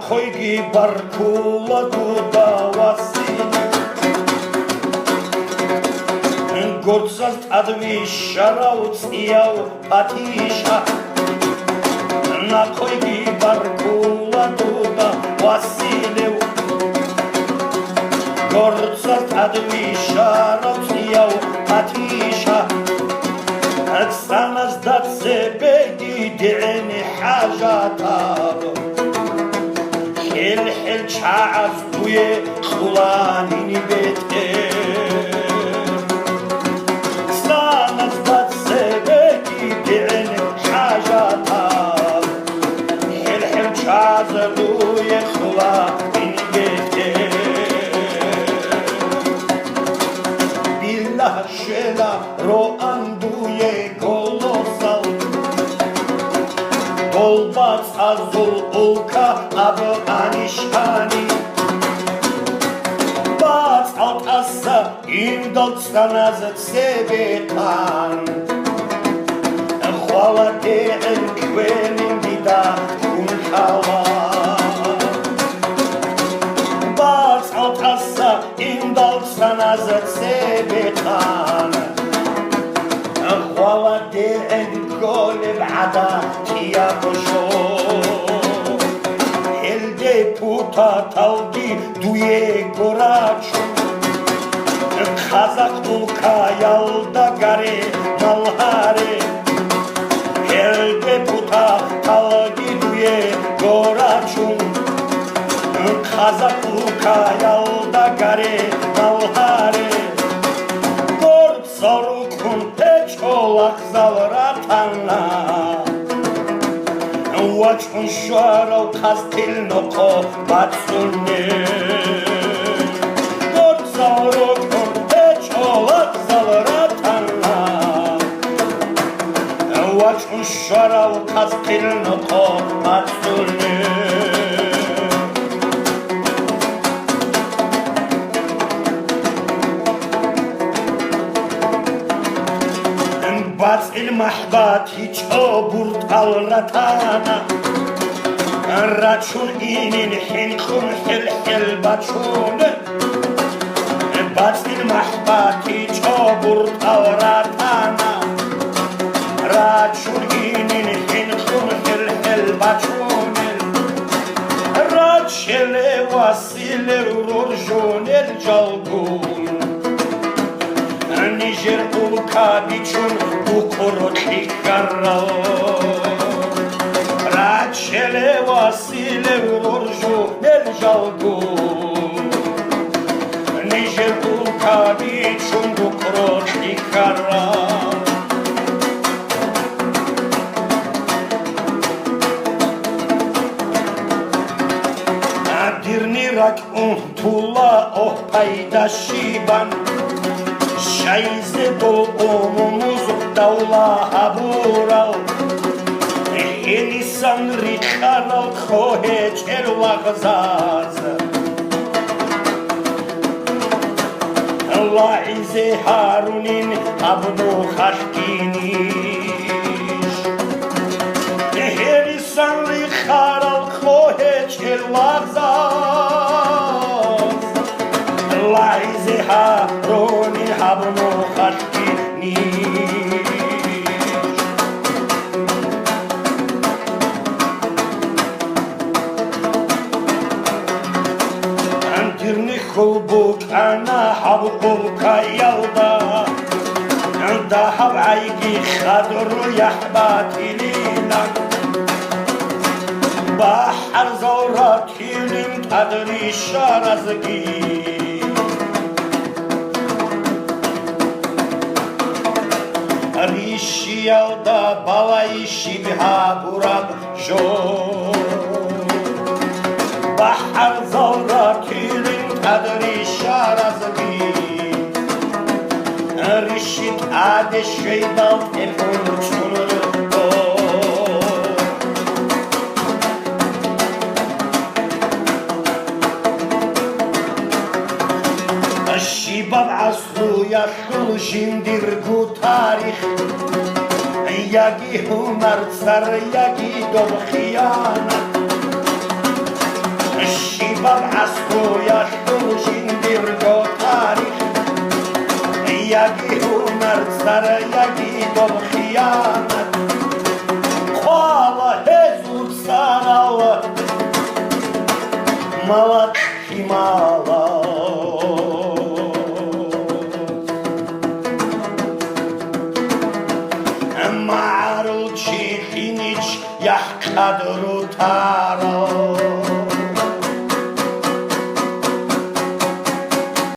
ნახვიგი ბარკულა დუდა ვასილი გორცას ტადვიშა რა უწიაო პატიშა ნახვიგი ბარკულა დუდა ვასილი გორცას ტადვიშა რა უწიაო პატიშა أكسانس دات سبيدي دعني حاجاتاب حل حل شعز دوي خلانيني بيتي أكسانس دات سبيدي دعني حاجاتاب حل حل شعز دوي خلانيني بيتي بالله شلا رو أندوي Olmaz azul ulka abu anişkani Baz alt assa indolstan azet sebetan Hvala de'en kvenin dida kun hala Baz alt assa indolstan azet sebetan Hvala de'en golib ada ya boşo elde puta talgi duye goraço Kazak tulka yalda gare malhare elde puta talgi duye goraço Kazak tulka yalda gare malhare Gor sorukun teçolak zavratana وجه شعر و قصد نقا بدسونه گرزار و کرده چالت زلرتنا وجه شعر و قصد نقا بدسونه بس المحبت هیچ آبورد الرتانا رچون اینین حین خون حل حل بچون بس المحبت هیچ آبورد الرتانا رچون اینین حین خون حل حل بچون رچل وسیل رورجون الجلگون Nijer ulka biçun bu korotli karra Raçele vasile ururju el jalgu Nijer ulka biçun bu korotli karra Dirni rak tula oh paydaşiban Şayze dolumumuz davla habural Enisan rikharal khoheç el lagzaz Allah ize harunin abnu khashkinish Enisan rikharal khoheç el lagzaz Allah ize harunin abnu khashkinish Antirni khulbuk ana habbuka yalda Dahab aygi khadru yahbati lilan Bahar zawrat hilim tadri sharazgi Rishi yalda balay shibha burab jo Bahar zawrat hilim tadri sharazgi Rishit ade şeydal efun çunurdu Şibab aslu yaşıl jindirgu tarih Yagi hunar tsar yagi dom khiyanat الشباب عصرو يشتو شندرگو تاریخ یکی هنر سر یکی دل خیانت خوالا هزود سرالا مالت شمالا معروض شیخینیچ یح قدر و تارا